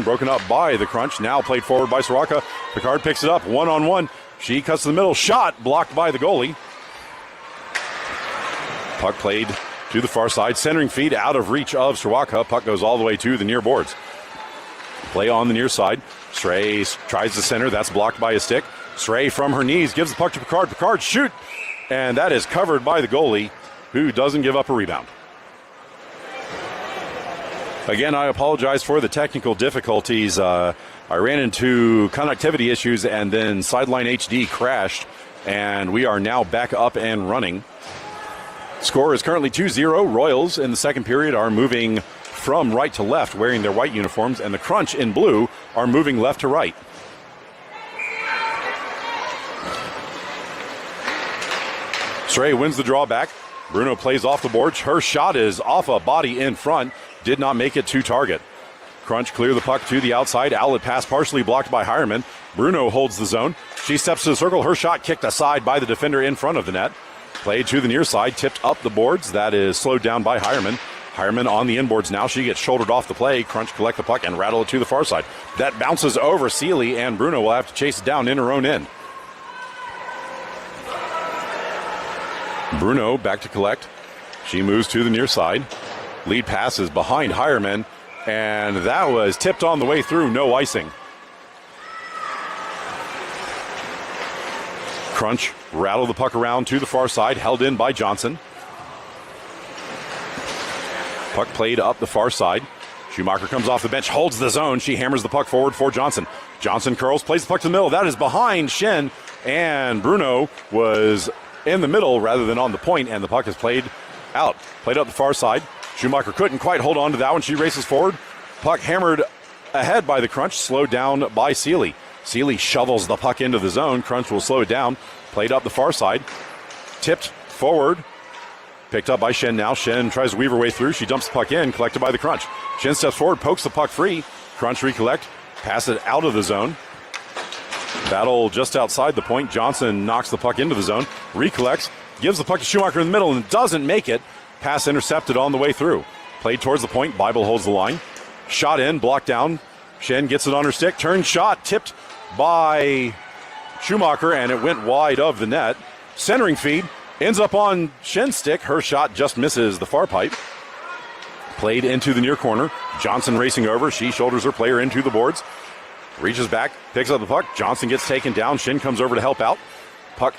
broken up by the Crunch. Now played forward by Soroka. Picard picks it up, one-on-one. She cuts to the middle. Shot blocked by the goalie. Puck played to the far side. Centering feed out of reach of Soroka. Puck goes all the way to the near boards. Play on the near side. Stray tries to center. That's blocked by a stick. Stray from her knees gives the puck to Picard. Picard shoot. And that is covered by the goalie, who doesn't give up a rebound. Again, I apologize for the technical difficulties. I ran into connectivity issues, and then Sideline HD crashed, and we are now back up and running. Score is currently 2-0. Royals in the second period are moving from right to left wearing their white uniforms, and the Crunch in blue are moving left to right. Stray wins the draw back. Bruno plays off the boards. Her shot is off a body in front. Did not make it to target. Crunch clear the puck to the outside. Outlet pass partially blocked by Hireman. Bruno holds the zone. She steps to the circle. Her shot kicked aside by the defender in front of the net. Played to the near side. Tipped up the boards. That is slowed down by Hireman. Hireman on the inboards now. She gets shouldered off the play. Crunch collect the puck and rattle it to the far side. That bounces over Seeley, and Bruno will have to chase it down in her own end. Bruno back to collect. She moves to the near side. Lead pass is behind Hireman, and that was tipped on the way through. No icing. Crunch rattle the puck around to the far side, held in by Johnson. Puck played up the far side. Schumacher comes off the bench, holds the zone. She hammers the puck forward for Johnson. Johnson curls, plays the puck to the middle. That is behind Shen, and Bruno was in the middle rather than on the point, and the puck is played out. Played up the far side. Schumacher couldn't quite hold on to that one. She races forward. Puck hammered ahead by the Crunch, slowed down by Seeley. Seeley shovels the puck into the zone. Crunch will slow it down. Played up the far side. Tipped forward. Picked up by Shen now. Shen tries to weave her way through. She dumps the puck in, collected by the Crunch. Shen steps forward, pokes the puck free. Crunch recollect, pass it out of the zone. Battle just outside the point. Johnson knocks the puck into the zone. Recollects, gives the puck to Schumacher in the middle and doesn't make it. Pass intercepted on the way through. Played towards the point. Bible holds the line. Shot in, blocked down. Shen gets it on her stick. Turn shot, tipped by Schumacher, and it went wide of the net. Centering feed ends up on Shen's stick. Her shot just misses the far pipe. Played into the near corner. Johnson racing over. She shoulders her player into the boards. Reaches back, picks up the puck. Johnson gets taken down. Shen comes over to help out. Puck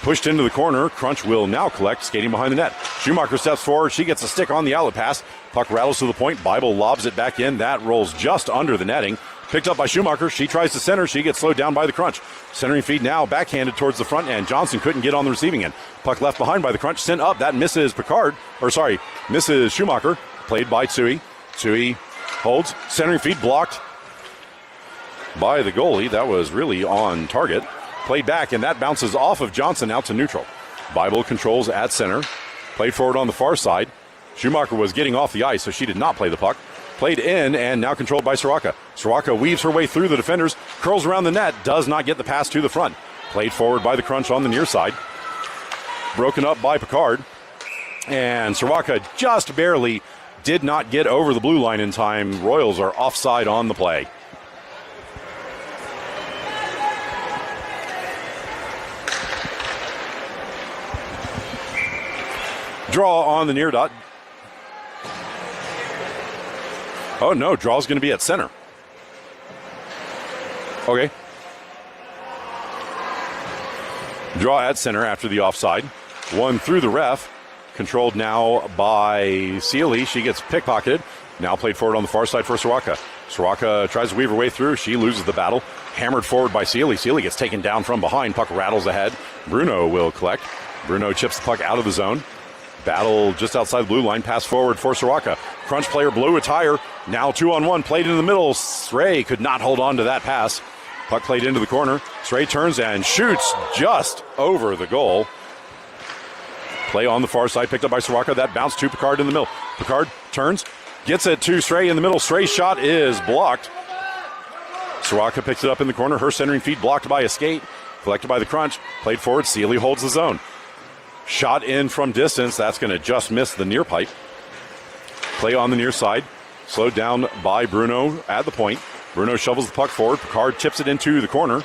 pushed into the corner. Crunch will now collect, skating behind the net. Schumacher steps forward. She gets a stick on the outlet pass. Puck rattles to the point. Bible lobs it back in. That rolls just under the netting. Picked up by Schumacher. She tries to center. She gets slowed down by the Crunch. Centering feed now backhanded towards the front, and Johnson couldn't get on the receiving end. Puck left behind by the Crunch. Sent up. That misses misses Schumacher. Played by Tsui. Tsui holds. Centering feed blocked by the goalie. That was really on target. Played back, and that bounces off of Johnson out to neutral. Bible controls at center. Played forward on the far side. Schumacher was getting off the ice, so she did not play the puck. Played in, and now controlled by Soroka. Soroka weaves her way through the defenders, curls around the net, does not get the pass to the front. Played forward by the Crunch on the near side. Broken up by Picard. And Soroka just barely did not get over the blue line in time. Royals are offside on the play. Draw on the near dot. Oh no, draw's going to be at center. Okay. Draw at center after the offside. One through the ref. Controlled now by Seeley. She gets pickpocketed. Now played forward on the far side for Soroka. Soroka tries to weave her way through. She loses the battle. Hammered forward by Seeley. Seeley gets taken down from behind. Puck rattles ahead. Bruno will collect. Bruno chips the puck out of the zone. Battle just outside the blue line. Pass forward for Soroka. Crunch player blew a tire. Now 2-on-1. Played in the middle. Stray could not hold on to that pass. Puck played into the corner. Stray turns and shoots just over the goal. Play on the far side. Picked up by Soroka. That bounced to Picard in the middle. Picard turns. Gets it to Stray in the middle. Stray's shot is blocked. Soroka picks it up in the corner. Her centering feed blocked by a skate. Collected by the Crunch. Played forward. Seeley holds the zone. Shot in from distance. That's going to just miss the near pipe. Play on the near side. Slowed down by Bruno at the point. Bruno shovels the puck forward. Picard tips it into the corner.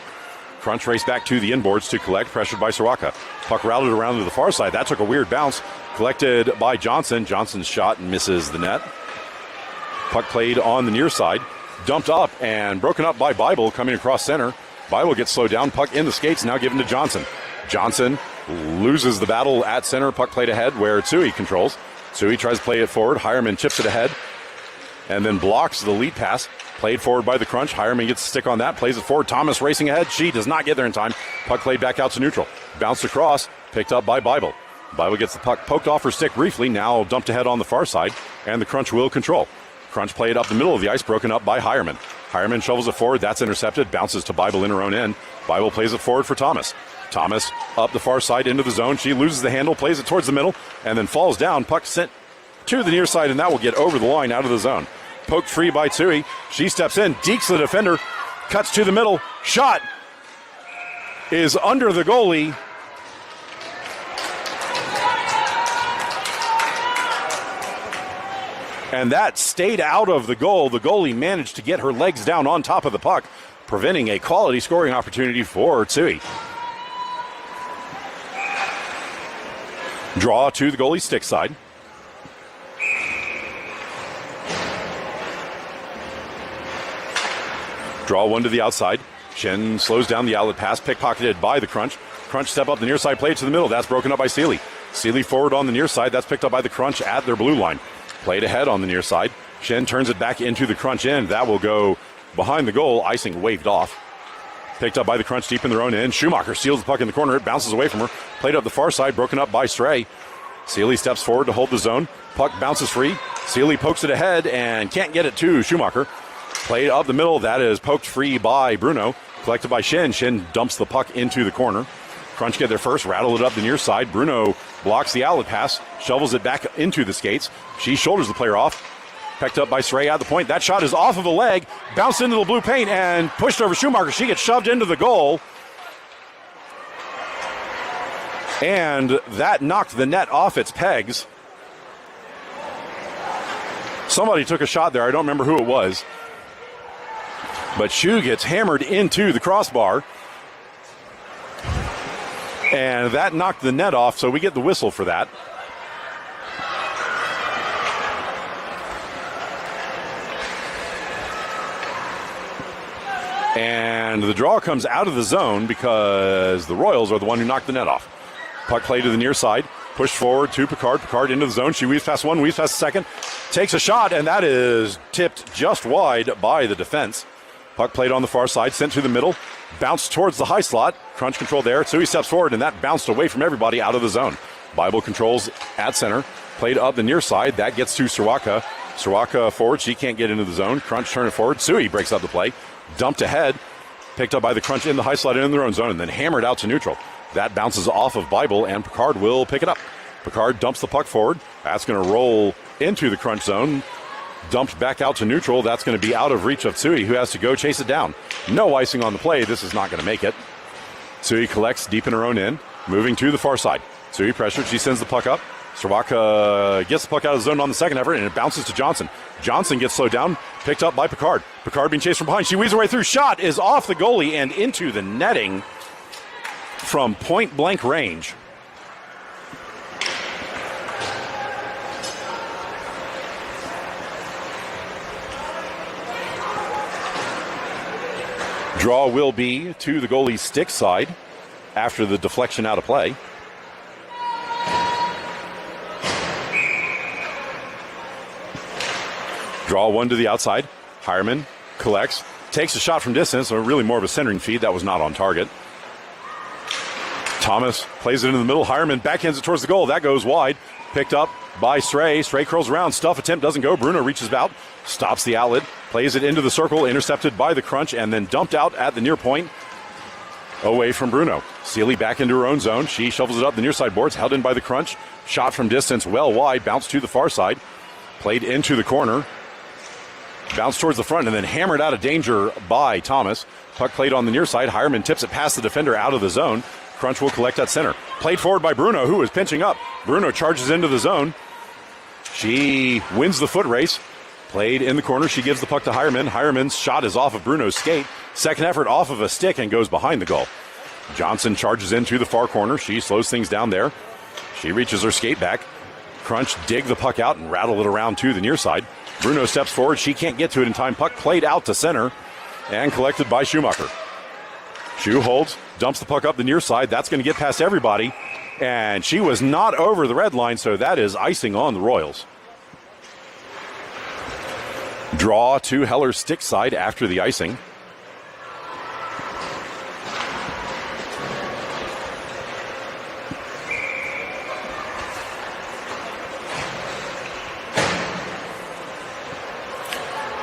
Crunch race back to the inboards to collect, pressured by Soroka. Puck routed around to the far side. That took a weird bounce. Collected by Johnson. Johnson's shot misses the net. Puck played on the near side. Dumped up and broken up by Bible coming across center. Bible gets slowed down. Puck in the skates, now given to Johnson. Johnson loses the battle at center. Puck played ahead where Tsui controls. Tsui tries to play it forward. Hireman chips it ahead and then blocks the lead pass. Played forward by the Crunch. Hireman gets a stick on that. Plays it forward. Thomas racing ahead. She does not get there in time. Puck played back out to neutral. Bounced across. Picked up by Bible. Bible gets the puck poked off her stick briefly. Now dumped ahead on the far side. And the Crunch will control. Crunch played up the middle of the ice. Broken up by Hireman. Hireman shovels it forward. That's intercepted. Bounces to Bible in her own end. Bible plays it forward for Thomas. Thomas up the far side into the zone. She loses the handle. Plays it towards the middle. And then falls down. Puck sent to the near side. And that will get over the line out of the zone. Poked free by Tsui. She steps in, dekes the defender, cuts to the middle. Shot is under the goalie. And that stayed out of the goal. The goalie managed to get her legs down on top of the puck, preventing a quality scoring opportunity for Tsui. Draw to the goalie stick side. Draw one to the outside. Shen slows down the outlet pass, pickpocketed by the Crunch. Crunch step up the near side, play it to the middle. That's broken up by Seeley. Seeley forward on the near side. That's picked up by the Crunch at their blue line. Played ahead on the near side. Shen turns it back into the Crunch end. That will go behind the goal. Icing waved off. Picked up by the Crunch deep in their own end. Schumacher steals the puck in the corner. It bounces away from her. Played up the far side, broken up by Stray. Seeley steps forward to hold the zone. Puck bounces free. Seeley pokes it ahead and can't get it to Schumacher. Played up the middle. That is poked free by Bruno. Collected by Shen. Shen dumps the puck into the corner. Crunch get there first. Rattle it up the near side. Bruno blocks the outlet pass. Shovels it back into the skates. She shoulders the player off. Picked up by Sray at the point. That shot is off of a leg. Bounced into the blue paint and pushed over Schumacher. She gets shoved into the goal. And that knocked the net off its pegs. Somebody took a shot there. I don't remember who it was. But Shu gets hammered into the crossbar. And that knocked the net off, so we get the whistle for that. And the draw comes out of the zone because the Royals are the one who knocked the net off. Puck play to the near side. Pushed forward to Picard. Picard into the zone. She weaves past one, weaves past the second. Takes a shot, and that is tipped just wide by the defense. Puck played on the far side, sent to the middle. Bounced towards the high slot. Crunch control there. Tsui steps forward, and that bounced away from everybody out of the zone. Bible controls at center. Played up the near side. That gets to Soroka. Soroka forward. She can't get into the zone. Crunch turn it forward. Tsui breaks up the play. Dumped ahead. Picked up by the Crunch in the high slot in their own zone, and then hammered out to neutral. That bounces off of Bible, and Picard will pick it up. Picard dumps the puck forward. That's going to roll into the Crunch zone. Dumped back out to neutral. That's going to be out of reach of Tsui, who has to go chase it down. No icing on the play. This is not going to make it. Tsui collects deep in her own end, moving to the far side. Tsui pressured. She sends the puck up. Soroka gets the puck out of the zone on the second effort, and it bounces to Johnson. Johnson gets slowed down, picked up by Picard. Picard being chased from behind. She weaves her way through. Shot is off the goalie and into the netting from point blank range. Draw will be to the goalie's stick side after the deflection out of play. Draw one to the outside. Hireman collects, takes a shot from distance, or really more of a centering feed. That was not on target. Thomas plays it into the middle. Hireman backhands it towards the goal. That goes wide. Picked up by Stray. Stray curls around. Stuff attempt doesn't go. Bruno reaches out, stops the outlet, plays it into the circle, intercepted by the Crunch, and then dumped out at the near point away from Bruno. Seeley back into her own zone. She shovels it up the near side boards, held in by the Crunch. Shot from distance, well wide, bounced to the far side, played into the corner, bounced towards the front, and then hammered out of danger by Thomas. Puck played on the near side. Hireman tips it past the defender out of the zone. Crunch will collect at center. Played forward by Bruno, who is pinching up. Bruno charges into the zone. She wins the foot race, Played in the corner. She gives the puck to Hireman. Hireman's shot is off of Bruno's skate. Second effort off of a stick and goes behind the goal. Johnson charges into the far corner. She slows things down there. She reaches her skate back. Crunch dig the puck out and rattle it around to the near side. Bruno steps forward. She can't get to it in time. Puck played out to center and collected by Schumacher. Schu holds, dumps the puck up the near side. That's going to get past everybody. And she was not over the red line, so that is icing on the Royals. Draw to Heller's stick side after the icing.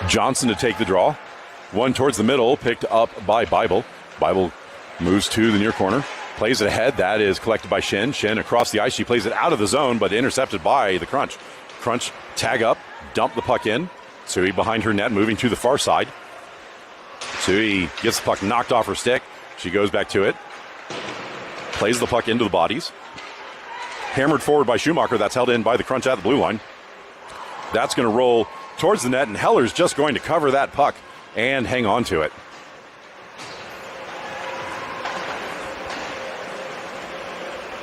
Johnson to take the draw. One towards the middle, picked up by Bible. Bible moves to the near corner, plays it ahead. That is collected by Shin. Shin across the ice. She plays it out of the zone, but intercepted by the Crunch. Crunch tag up, dump the puck in. Sui behind her net, moving to the far side. Sui gets the puck knocked off her stick. She goes back to it. Plays the puck into the bodies. Hammered forward by Schumacher. That's held in by the Crunch at the blue line. That's going to roll towards the net, and Heller's just going to cover that puck and hang on to it.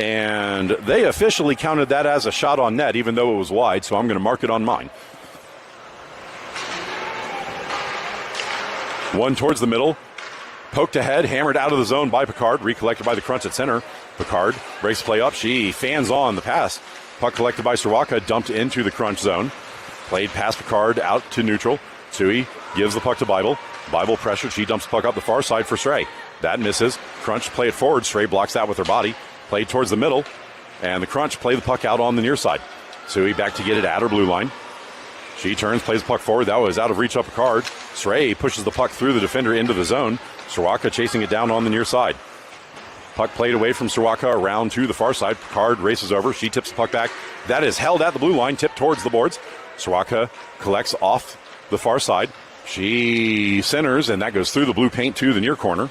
And they officially counted that as a shot on net, even though it was wide, so I'm going to mark it on mine. One towards the middle, poked ahead, hammered out of the zone by Picard, recollected by the Crunch at center. Picard breaks play up. She fans on the pass. Puck collected by Soraka, dumped into the Crunch zone. Played past Picard out to neutral. Sui gives the puck to Bible. Bible pressured. She dumps the puck up the far side for Stray. That misses. Crunch play it forward. Stray blocks that with her body. Played towards the middle. And the Crunch play the puck out on the near side. Sui back to get it at her blue line. She turns, plays the puck forward. That was out of reach of Picard. Stray pushes the puck through the defender into the zone. Soraka chasing it down on the near side. Puck played away from Soraka around to the far side. Picard races over. She tips the puck back. That is held at the blue line, tipped towards the boards. Soraka collects off the far side. She centers, and that goes through the blue paint to the near corner.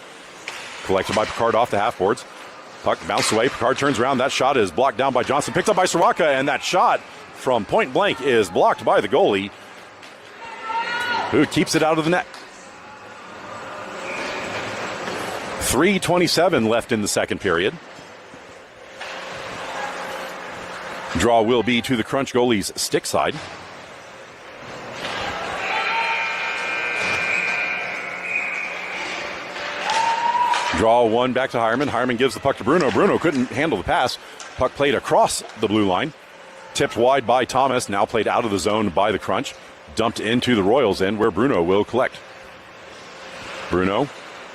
Collected by Picard off the half boards. Puck bounced away. Picard turns around. That shot is blocked down by Johnson. Picked up by Soraka, and that shot from point blank is blocked by the goalie, who keeps it out of the net. 3:27 left in the second period. Draw will be to the Crunch goalie's stick side. Draw one back to Hireman. Hireman gives the puck to Bruno. Bruno couldn't handle the pass. Puck played across the blue line. Tipped wide by Thomas. Now played out of the zone by the Crunch. Dumped into the Royals end where Bruno will collect. Bruno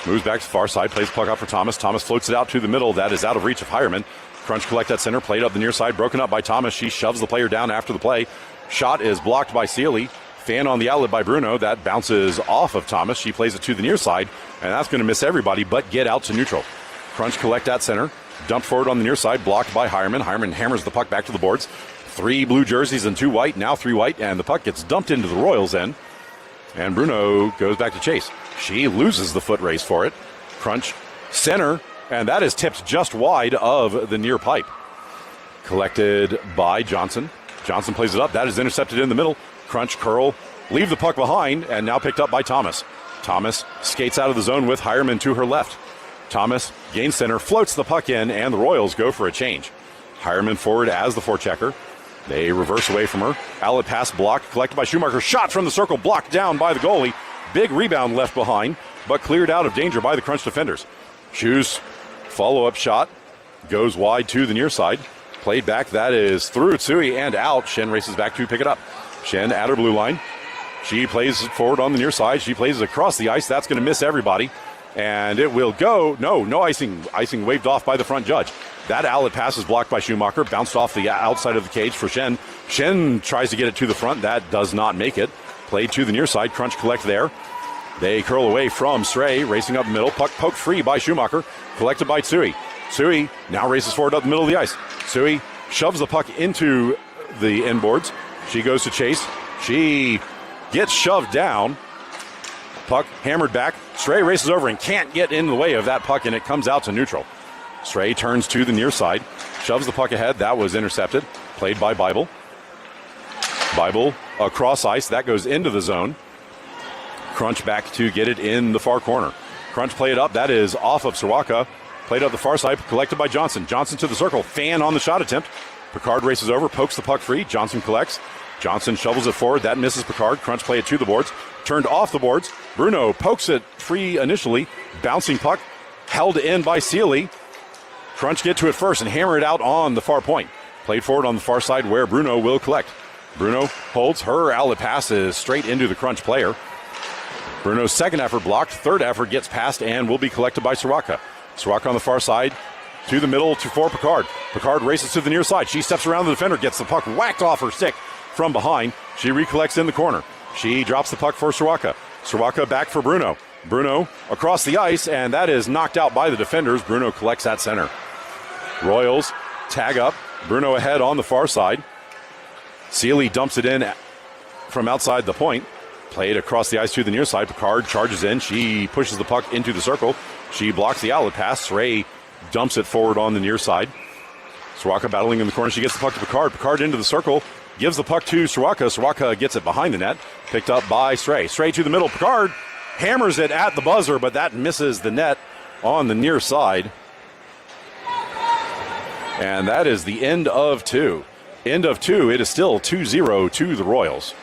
moves back to the far side. Plays the puck out for Thomas. Thomas floats it out to the middle. That is out of reach of Hireman. Crunch collect at center. Played up the near side. Broken up by Thomas. She shoves the player down after the play. Shot is blocked by Sealy. Fan on the outlet by Bruno. That bounces off of Thomas. She plays it to the near side, and that's going to miss everybody but get out to neutral. Crunch collect at center. Dumped forward on the near side. Blocked by Hireman. Hireman hammers the puck back to the boards. 3 blue jerseys and 2 white. Now 3 white, and the puck gets dumped into the Royals' end. And Bruno goes back to chase. She loses the foot race for it. Crunch center, and that is tipped just wide of the near pipe. Collected by Johnson. Johnson plays it up. That is intercepted in the middle. Crunch, curl, leave the puck behind, and now picked up by Thomas. Thomas skates out of the zone with Hireman to her left. Thomas gains center, floats the puck in, and the Royals go for a change. Hireman forward as the forechecker. They reverse away from her. Outlet pass blocked, collected by Schumacher. Shot from the circle, blocked down by the goalie. Big rebound left behind, but cleared out of danger by the Crunch defenders. Shoes follow-up shot goes wide to the near side. Played back, that is through Tsui and out. Shen races back to pick it up. Shen at her blue line. She plays it forward on the near side. She plays it across the ice. That's going to miss everybody. And it will go. No icing. Icing waved off by the front judge. That outlet pass is blocked by Schumacher. Bounced off the outside of the cage for Shen. Shen tries to get it to the front. That does not make it. Played to the near side. Crunch collect there. They curl away from Stray. Racing up the middle. Puck poked free by Schumacher. Collected by Tsui. Tsui now races forward up the middle of the ice. Tsui shoves the puck into the inboards. She goes to chase. She gets shoved down. Puck hammered back. Stray races over and can't get in the way of that puck, and it comes out to neutral. Stray turns to the near side. Shoves the puck ahead. That was intercepted. Played by Bible. Bible across ice. That goes into the zone. Crunch back to get it in the far corner. Crunch played up. That is off of Soroka. Played up the far side, collected by Johnson. Johnson to the circle. Fan on the shot attempt. Picard races over, pokes the puck free. Johnson collects. Johnson shovels it forward. That misses Picard. Crunch play it to the boards. Turned off the boards. Bruno pokes it free initially. Bouncing puck. Held in by Sealy. Crunch get to it first and hammer it out on the far point. Played forward on the far side where Bruno will collect. Bruno holds. Her outlet pass is straight into the Crunch player. Bruno's second effort blocked. Third effort gets past and will be collected by Soroka. Soroka on the far side to the middle for Picard. Picard races to the near side. She steps around the defender, gets the puck whacked off her stick from behind. She recollects in the corner. She drops the puck for Soroka. Soroka back for Bruno. Bruno across the ice, and that is knocked out by the defenders. Bruno collects at center. Royals tag up. Bruno ahead on the far side. Sealy dumps it in from outside the point. Played across the ice to the near side. Picard charges in. She pushes the puck into the circle. She blocks the outlet pass. Ray dumps it forward on the near side. Soroka battling in the corner. She gets the puck to Picard. Picard into the circle. Gives the puck to Soroka. Soroka gets it behind the net. Picked up by Stray. Stray to the middle. Picard hammers it at the buzzer, but that misses the net on the near side. And that is the end of two. End of two. It is still 2-0 to the Royals.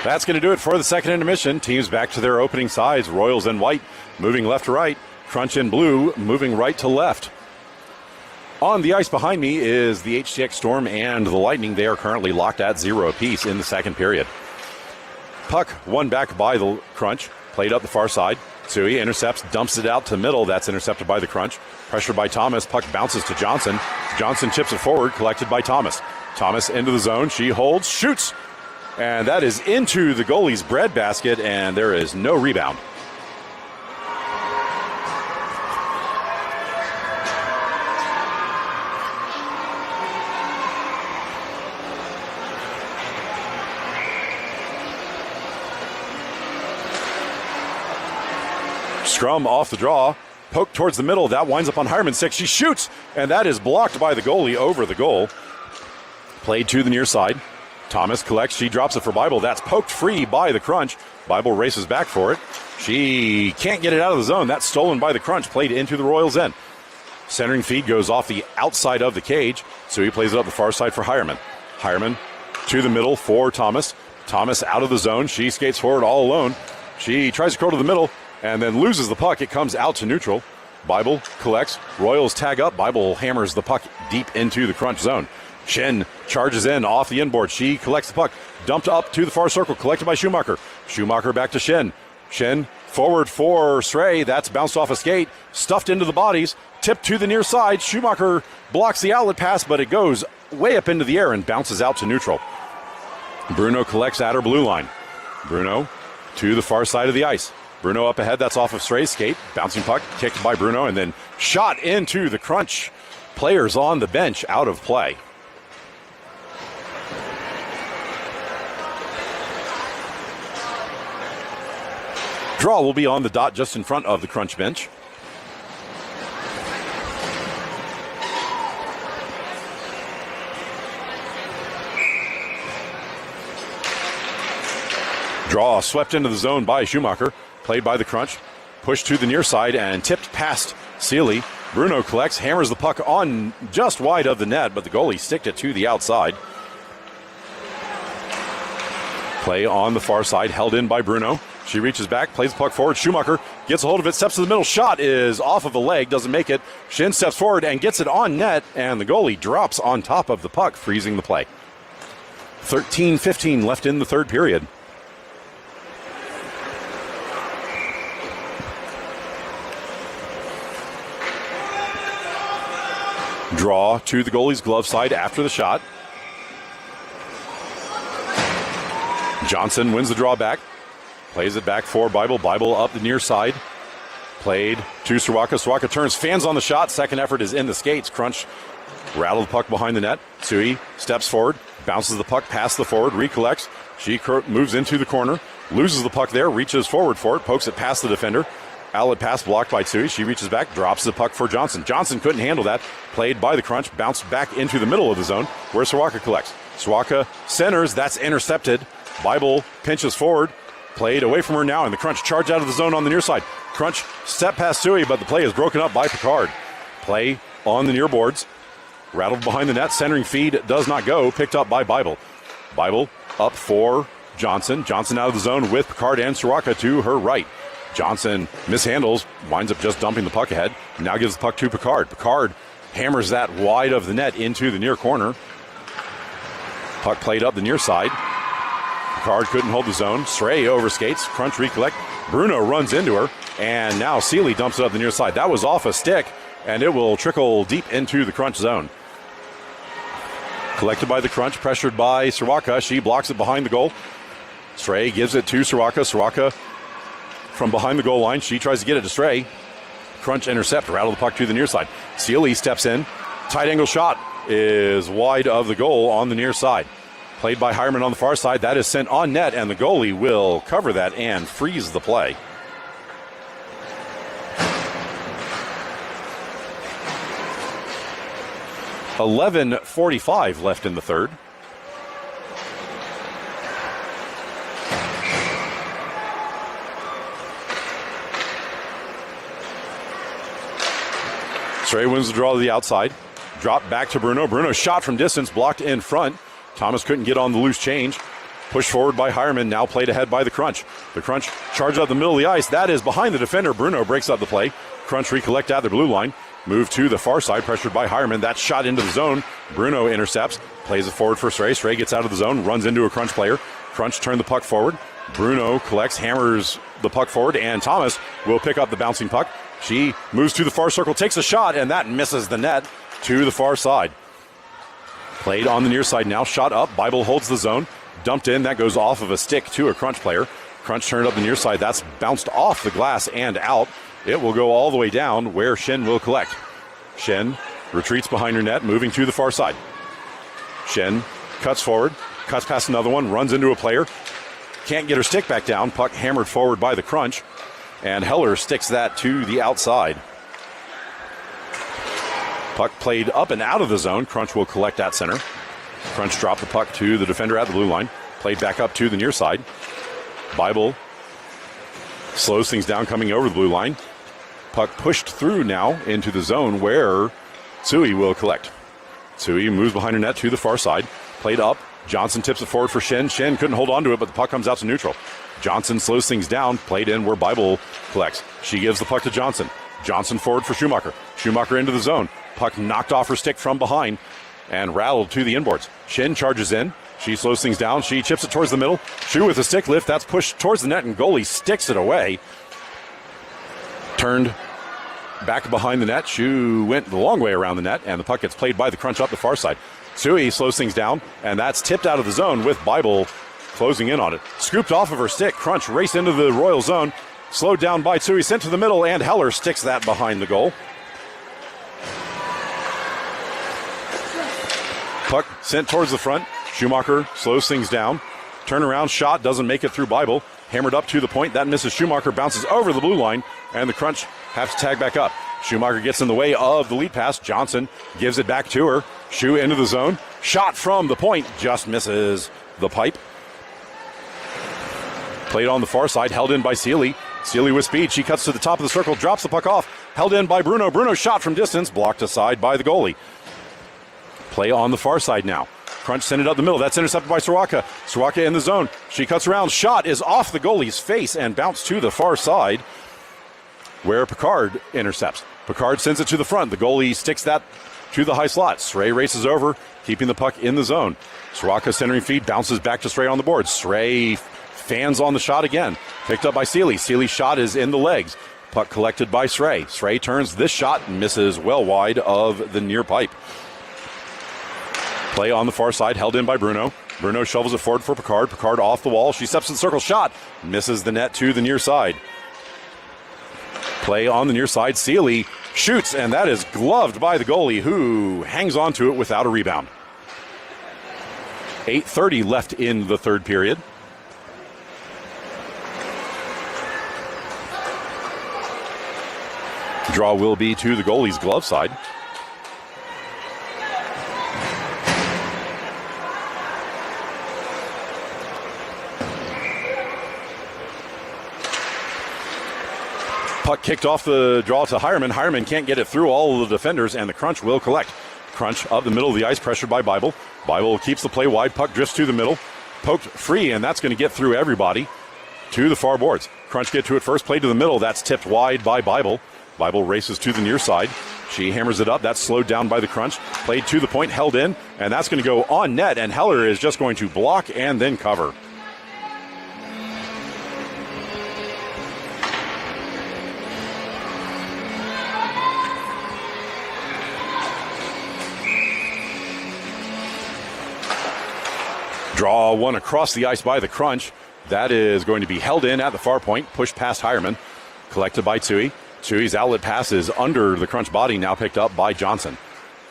That's going to do it for the second intermission. Teams back to their opening sides. Royals in white moving left to right. Crunch in blue moving right to left. On the ice behind me is the HTX Storm and the Lightning. They are currently locked at 0 apiece in the second period. Puck won back by the Crunch. Played up the far side. Sui intercepts, dumps it out to middle. That's intercepted by the Crunch. Pressured by Thomas. Puck bounces to Johnson. Johnson chips it forward, collected by Thomas. Thomas into the zone. She holds, shoots. And that is into the goalie's breadbasket, and there is no rebound. Scrum off the draw. Poke towards the middle. That winds up on Hireman's stick. She shoots, and that is blocked by the goalie over the goal. Played to the near side. Thomas collects. She drops it for Bible. That's poked free by the Crunch. Bible races back for it. She can't get it out of the zone. That's stolen by the Crunch. Played into the Royals' end. Centering feed goes off the outside of the cage, so he plays it up the far side for Hireman. Hireman to the middle for Thomas. Thomas out of the zone. She skates forward all alone. She tries to curl to the middle and then loses the puck. It comes out to neutral. Bible collects. Royals tag up. Bible hammers the puck deep into the Crunch zone. Shen charges in off the inboard. She collects the puck. Dumped up to the far circle. Collected by Schumacher. Schumacher back to Shen. Shen forward for Stray. That's bounced off a skate. Stuffed into the bodies. Tipped to the near side. Schumacher blocks the outlet pass, but it goes way up into the air and bounces out to neutral. Bruno collects at her blue line. Bruno to the far side of the ice. Bruno up ahead, that's off of Stray's skate. Bouncing puck, kicked by Bruno, and then shot into the Crunch. Players on the bench out of play. Draw will be on the dot just in front of the Crunch bench. Draw swept into the zone by Schumacher, played by the Crunch, pushed to the near side and tipped past Sealy. Bruno collects, hammers the puck on just wide of the net, but the goalie sticked it to the outside. Play on the far side, held in by Bruno. She reaches back, plays the puck forward. Schumacher gets a hold of it, steps to the middle. Shot is off of a leg, doesn't make it. Shin steps forward and gets it on net, and the goalie drops on top of the puck, freezing the play. 13:15 left in the third period. Draw to the goalie's glove side after the shot. Johnson wins the draw back. Plays it back for Bible. Bible up the near side. Played to Soroka. Soroka turns, fans on the shot. Second effort is in the skates. Crunch rattle the puck behind the net. Sui steps forward, bounces the puck past the forward, recollects. She moves into the corner, loses the puck there, reaches forward for it, pokes it past the defender. Outlet pass blocked by Tsui. She reaches back, drops the puck for Johnson. Johnson couldn't handle that. Played by the Crunch, bounced back into the middle of the zone where Soroka collects. Soroka centers, that's intercepted. Bible pinches forward, played away from her now, and the Crunch charge out of the zone on the near side. Crunch step past Tsui, but the play is broken up by Picard. Play on the near boards. Rattled behind the net, centering feed does not go, picked up by Bible. Bible up for Johnson. Johnson out of the zone with Picard and Soroka to her right. Johnson mishandles, winds up just dumping the puck ahead. Now gives the puck to Picard. Picard hammers that wide of the net into the near corner. Puck played up the near side. Picard couldn't hold the zone. Stray overskates. Crunch recollect. Bruno runs into her. And now Sealy dumps it up the near side. That was off a stick, and it will trickle deep into the Crunch zone. Collected by the Crunch, pressured by Soroka. She blocks it behind the goal. Stray gives it to Soroka. Soroka from behind the goal line. She tries to get it to Stray. Crunch intercept, rattle the puck to the near side. Sealy steps in. Tight angle shot is wide of the goal on the near side. Played by Hireman on the far side. That is sent on net, and the goalie will cover that and freeze the play. .45 left in the third. Stray wins the draw to the outside. Drop back to Bruno. Bruno shot from distance, blocked in front. Thomas couldn't get on the loose change. Pushed forward by Hireman, now played ahead by the Crunch. The Crunch charged out the middle of the ice. That is behind the defender. Bruno breaks up the play. Crunch recollect at the blue line. Move to the far side, pressured by Hireman. That shot into the zone. Bruno intercepts, plays it forward for Stray. Stray gets out of the zone, runs into a Crunch player. Crunch turned the puck forward. Bruno collects, hammers the puck forward, and Thomas will pick up the bouncing puck. She moves to the far circle, takes a shot, and that misses the net to the far side. Played on the near side now, shot up. Bible holds the zone, dumped in. That goes off of a stick to a Crunch player. Crunch turned up the near side. That's bounced off the glass and out. It will go all the way down where Shen will collect. Shen retreats behind her net, moving to the far side. Shen cuts forward, cuts past another one, runs into a player. Can't get her stick back down. Puck hammered forward by the Crunch. And Heller sticks that to the outside. Puck played up and out of the zone. Crunch will collect at center. Crunch dropped the puck to the defender at the blue line. Played back up to the near side. Bible slows things down coming over the blue line. Puck pushed through now into the zone where Tsui will collect. Tsui moves behind her net to the far side. Played up. Johnson tips it forward for Shen. Shen couldn't hold on to it, but the puck comes out to neutral. Johnson slows things down. Played in where Bible collects. She gives the puck to Johnson. Johnson forward for Schumacher. Schumacher into the zone. Puck knocked off her stick from behind and rattled to the inboards. Shen charges in. She slows things down. She chips it towards the middle. Shu with a stick lift. That's pushed towards the net, and goalie sticks it away. Turned back behind the net. Shu went the long way around the net, and the puck gets played by the Crunch up the far side. Tsui slows things down, and that's tipped out of the zone with Bible closing in on it. Scooped off of her stick. Crunch race into the Royal zone. Slowed down by Tsui, sent to the middle, and Heller sticks that behind the goal. Puck sent towards the front. Schumacher slows things down. Turnaround shot doesn't make it through Bible. Hammered up to the point. That misses Schumacher. Bounces over the blue line. And the Crunch have to tag back up. Schumacher gets in the way of the lead pass. Johnson gives it back to her. Schu into the zone. Shot from the point. Just misses the pipe. Played on the far side. Held in by Seely. Seely with speed. She cuts to the top of the circle. Drops the puck off. Held in by Bruno. Bruno shot from distance. Blocked aside by the goalie. Play on the far side now. Crunch sent it up the middle. That's intercepted by Soraka. Soraka in the zone. She cuts around. Shot is off the goalie's face and bounced to the far side where Picard intercepts. Picard sends it to the front. The goalie sticks that to the high slot. Srey races over, keeping the puck in the zone. Soraka centering feed, bounces back to Srey on the board. Srey fans on the shot again. Picked up by Seely. Seely's shot is in the legs. Puck collected by Srey. Srey turns this shot and misses well wide of the near pipe. Play on the far side, held in by Bruno. Bruno shovels it forward for Picard. Picard off the wall. She steps in the circle. Shot. Misses the net to the near side. Play on the near side. Seely shoots, and that is gloved by the goalie, who hangs on to it without a rebound. 8:30 left in the third period. Draw will be to the goalie's glove side. Puck kicked off the draw to Hireman. Hireman can't get it through all of the defenders, and the Crunch will collect. Crunch up the middle of the ice, pressured by Bible. Bible keeps the play wide. Puck drifts to the middle. Poked free, and that's going to get through everybody to the far boards. Crunch get to it first. Play to the middle. That's tipped wide by Bible. Bible races to the near side. She hammers it up. That's slowed down by the Crunch. Played to the point, held in, and that's going to go on net, and Heller is just going to block and then cover. Draw one across the ice by the Crunch. That is going to be held in at the far point, pushed past Hireman, collected by Tsui. Tsui's outlet pass is under the Crunch body, now picked up by Johnson.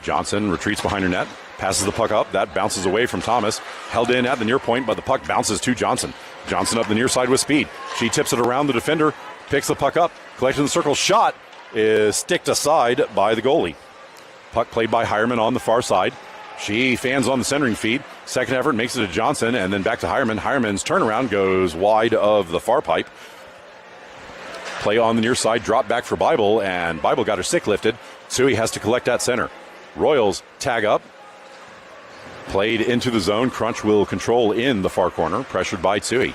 Johnson retreats behind her net, passes the puck up. That bounces away from Thomas. Held in at the near point, but the puck bounces to Johnson. Johnson up the near side with speed. She tips it around the defender, picks the puck up, collects in the circle. Shot is sticked aside by the goalie. Puck played by Hireman on the far side. She fans on the centering feed. Second effort makes it to Johnson, and then back to Hireman. Hireman's turnaround goes wide of the far pipe. Play on the near side, drop back for Bible, and Bible got her stick lifted. Tsui has to collect at center. Royals tag up. Played into the zone. Crunch will control in the far corner, pressured by Tsui.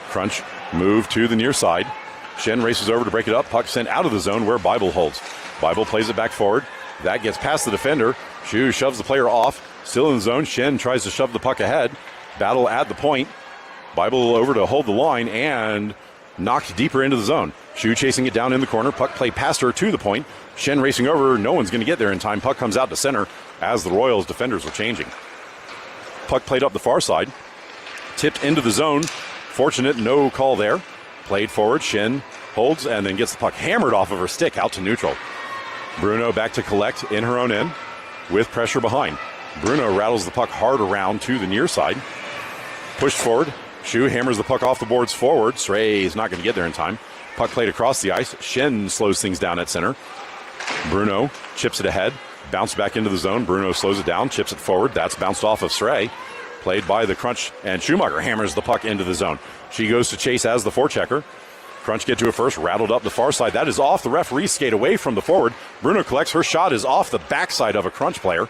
Crunch move to the near side. Shen races over to break it up. Puck sent out of the zone where Bible holds. Bible plays it back forward. That gets past the defender. Shu shoves the player off. Still in the zone. Shen tries to shove the puck ahead. Battle at the point. Bible over to hold the line and knocked deeper into the zone. Shu chasing it down in the corner. Puck play past her to the point. Shen racing over. No one's going to get there in time. Puck comes out to center as the Royals defenders were changing. Puck played up the far side. Tipped into the zone. Fortunate, no call there. Played forward. Shen holds and then gets the puck hammered off of her stick out to neutral. Bruno back to collect in her own end with pressure behind. Bruno rattles the puck hard around to the near side. Pushed forward. Shu hammers the puck off the boards forward. Srey is not going to get there in time. Puck played across the ice. Shen slows things down at center. Bruno chips it ahead. Bounce back into the zone. Bruno slows it down, chips it forward. That's bounced off of Srey. Played by the Crunch, and Schumacher hammers the puck into the zone. She goes to chase as the forechecker. Crunch get to it first, rattled up the far side. That is off the referee skate away from the forward. Bruno collects. Her shot is off the backside of a Crunch player.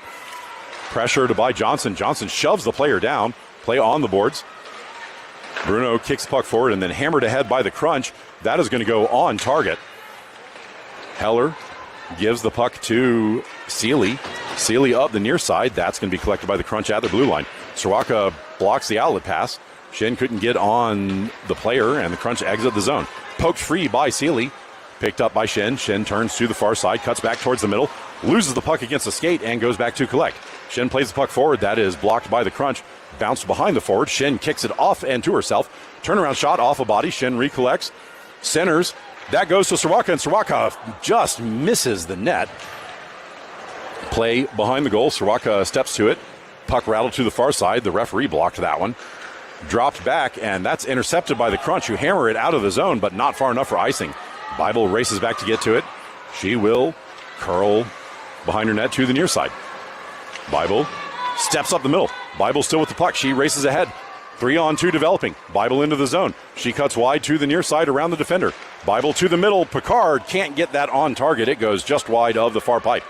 Pressure to by Johnson. Johnson shoves the player down. Play on the boards. Bruno kicks the puck forward and then hammered ahead by the Crunch. That is going to go on target. Heller gives the puck to Seely. Seely up the near side. That's going to be collected by the Crunch at the blue line. Soraka blocks the outlet pass. Shen couldn't get on the player, and the Crunch exit the zone. Poked free by Seely. Picked up by Shen. Shen turns to the far side, cuts back towards the middle, loses the puck against the skate, and goes back to collect. Shin plays the puck forward. That is blocked by the Crunch. Bounced behind the forward. Shin kicks it off and to herself. Turnaround shot off a body. Shin recollects. Centers. That goes to Soroka, and Soroka just misses the net. Play behind the goal. Soroka steps to it. Puck rattled to the far side. The referee blocked that one. Dropped back, and that's intercepted by the Crunch, who hammer it out of the zone, but not far enough for icing. Bible races back to get to it. She will curl behind her net to the near side. Bible steps up the middle. Bible still with the puck. She races ahead. 3-on-2 developing. Bible into the zone. She cuts wide to the near side around the defender. Bible to the middle. Picard can't get that on target. It goes just wide of the far pipe.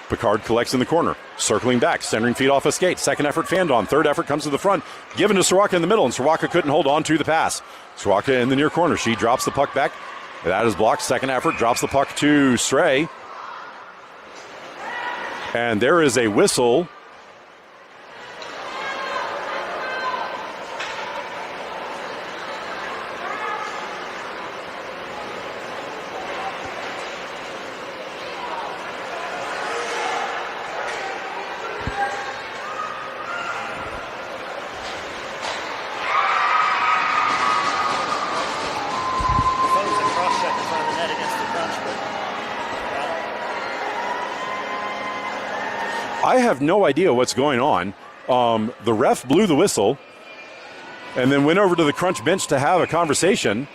Picard collects in the corner. Circling back. Centering feet off a skate. Second effort fanned on. Third effort comes to the front. Given to Soroka in the middle, and Soroka couldn't hold on to the pass. Soroka in the near corner. She drops the puck back. That is blocked. Second effort. Drops the puck to Stray. And there is a whistle. I have no idea what's going on. The ref blew the whistle and then went over to the Crunch bench to have a conversation.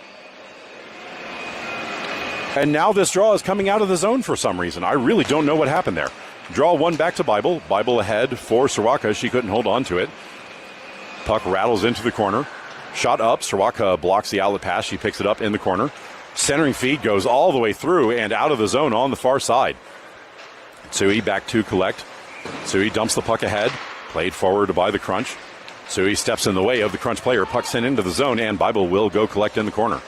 And now this draw is coming out of the zone for some reason. I really don't know what happened there. Draw one back to Bible. Bible ahead for Soroka. She couldn't hold on to it. Puck rattles into the corner. Shot up. Soroka blocks the outlet pass. She picks it up in the corner. Centering feed goes all the way through and out of the zone on the far side. Tsui back to collect. Tsui dumps the puck ahead. Played forward by the Crunch. Tsui steps in the way of the Crunch player. Puck sent into the zone, and Bible will go collect in the corner.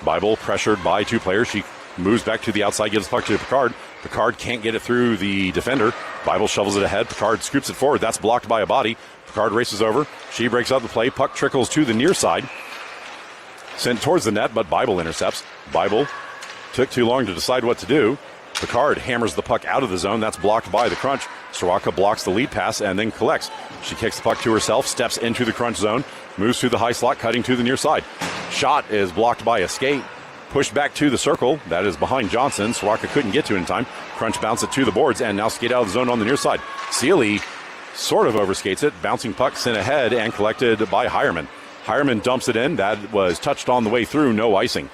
Bible pressured by two players. She moves back to the outside, gives the puck to Picard. Picard can't get it through the defender. Bible shovels it ahead. Picard scoops it forward. That's blocked by a body. Picard races over. She breaks out the play. Puck trickles to the near side. Sent towards the net, but Bible intercepts. Bible took too long to decide what to do. Picard hammers the puck out of the zone. That's blocked by the Crunch. Soroka blocks the lead pass and then collects. She kicks the puck to herself, steps into the Crunch zone, moves through the high slot, cutting to the near side. Shot is blocked by a skate. Pushed back to the circle. That is behind Johnson. Soroka couldn't get to it in time. Crunch bounce it to the boards and now skate out of the zone on the near side. Sealy sort of overskates it. Bouncing puck sent ahead and collected by Hireman. Hireman dumps it in. That was touched on the way through. No icing.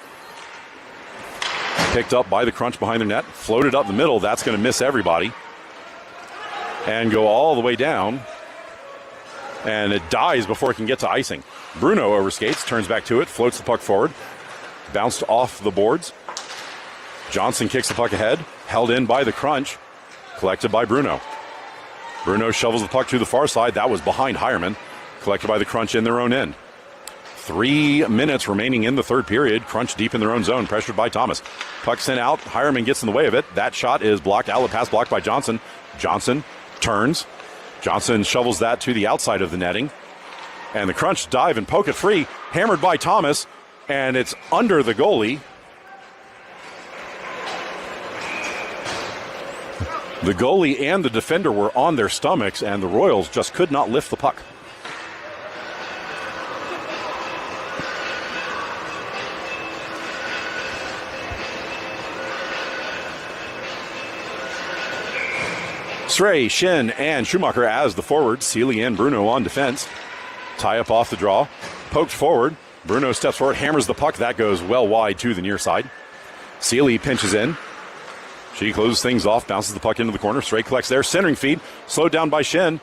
Picked up by the Crunch behind the net. Floated up the middle. That's going to miss everybody. And go all the way down. And it dies before it can get to icing. Bruno overskates. Turns back to it. Floats the puck forward. Bounced off the boards. Johnson kicks the puck ahead. Held in by the Crunch. Collected by Bruno. Bruno shovels the puck to the far side. That was behind Hireman. Collected by the Crunch in their own end. 3 minutes remaining in the third period. Crunch deep in their own zone, pressured by Thomas. Puck sent out. Hireman gets in the way of it. That shot is blocked. Outlet pass blocked by Johnson. Johnson turns. Johnson shovels that to the outside of the netting. And the Crunch dive and poke it free. Hammered by Thomas. And it's under the goalie. The goalie and the defender were on their stomachs, and the Royals just could not lift the puck. Stray, Shin, and Schumacher as the forwards. Sealy and Bruno on defense. Tie up off the draw. Poked forward. Bruno steps forward, hammers the puck. That goes well wide to the near side. Sealy pinches in. She closes things off, bounces the puck into the corner. Stray collects there. Centering feed. Slowed down by Shin.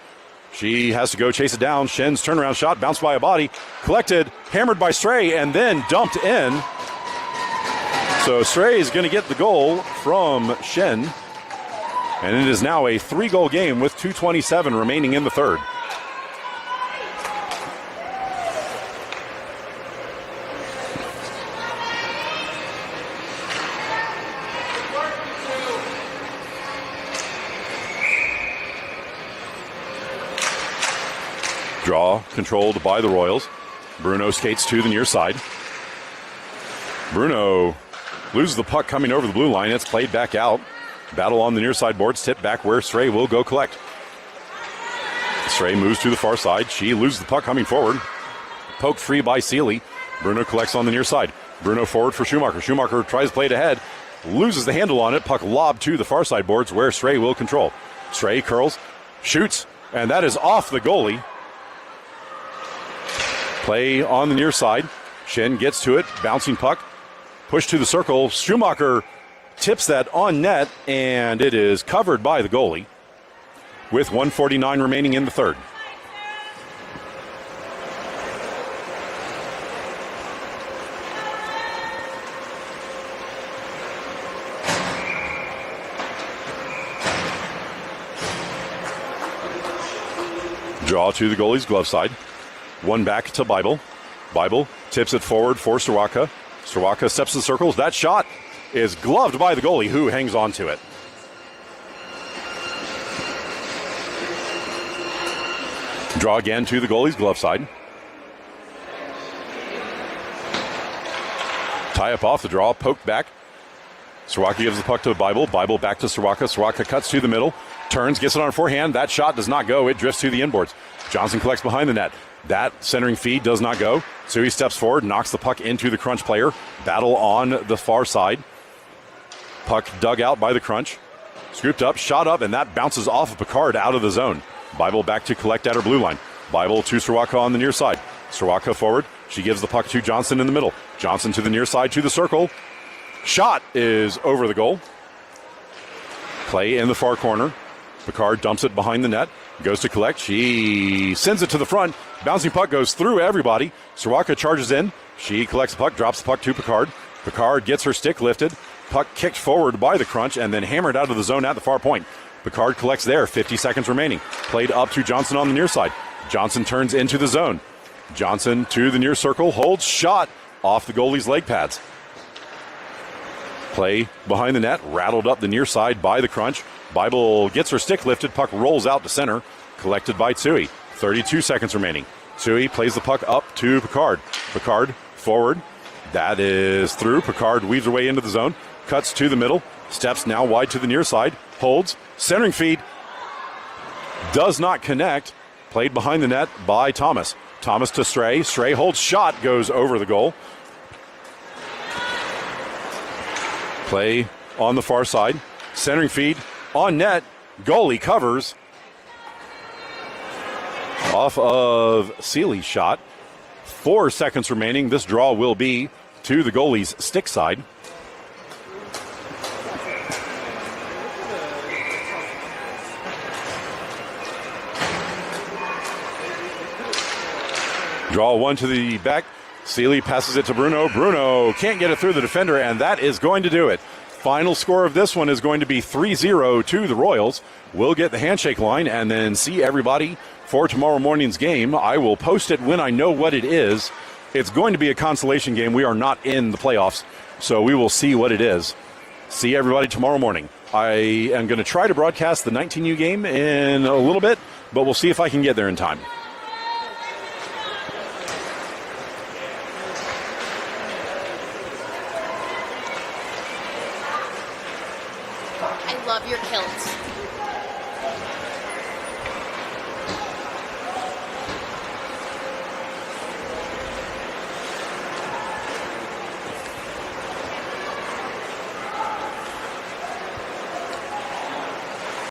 She has to go chase it down. Shin's turnaround shot, bounced by a body. Collected, hammered by Stray, and then dumped in. So Stray is going to get the goal from Shin. And it is now a 3-goal game with 2:27 remaining in the third. Draw controlled by the Royals. Bruno skates to the near side. Bruno loses the puck coming over the blue line. It's played back out. Battle on the near side boards. Tip back where Stray will go collect. Stray moves to the far side. She loses the puck coming forward. Poked free by Seeley. Bruno collects on the near side. Bruno forward for Schumacher. Schumacher tries to play it ahead. Loses the handle on it. Puck lobbed to the far side boards where Stray will control. Stray curls, shoots, and that is off the goalie. Play on the near side. Shin gets to it. Bouncing puck. Push to the circle. Schumacher tips that on net, and it is covered by the goalie with 1:49 remaining in the third. Draw to the goalie's glove side. One back to Bible. Bible tips it forward for Soroka. Soroka steps to the circles. That shot is gloved by the goalie, who hangs on to it. Draw again to the goalie's glove side. Tie up off the draw, poked back. Soroka gives the puck to Bible. Bible back to Soroka. Soroka cuts to the middle. Turns, gets it on forehand. That shot does not go. It drifts to the inboards. Johnson collects behind the net. That centering feed does not go. So he steps forward, knocks the puck into the Crunch player. Battle on the far side. Puck dug out by the Crunch. Scooped up, shot up, and that bounces off of Picard out of the zone. Bible back to collect at her blue line. Bible to Soroka on the near side. Soroka forward. She gives the puck to Johnson in the middle. Johnson to the near side to the circle. Shot is over the goal. Play in the far corner. Picard dumps it behind the net. Goes to collect. She sends it to the front. Bouncing puck goes through everybody. Soroka charges in. She collects the puck, drops the puck to Picard. Picard gets her stick lifted. Puck kicked forward by the Crunch and then hammered out of the zone at the far point. Picard collects there. 50 seconds remaining. Played up to Johnson on the near side. Johnson turns into the zone. Johnson to the near circle. Holds. Shot off the goalie's leg pads. Play behind the net. Rattled up the near side by the Crunch. Bible gets her stick lifted. Puck rolls out to center. Collected by Tsui. 32 seconds remaining. Tsui plays the puck up to Picard. Picard forward. That is through. Picard weaves her way into the zone. Cuts to the middle. Steps now wide to the near side. Holds. Centering feed. Does not connect. Played behind the net by Thomas. Thomas to Stray. Stray holds. Shot goes over the goal. Play on the far side. Centering feed. On net, goalie covers off of Seeley's shot. 4 seconds remaining. This draw will be to the goalie's stick side. Draw one to the back. Seeley passes it to Bruno. Bruno can't get it through the defender, and that is going to do it. Final score of this one is going to be 3-0 to the Royals. We'll get the handshake line and then see everybody for tomorrow morning's game. I will post it when I know what it is. It's going to be a consolation game. We are not in the playoffs, so we will see what it is. See everybody tomorrow morning. I am going to try to broadcast the 19U game in a little bit, but we'll see if I can get there in time. I love your kilt.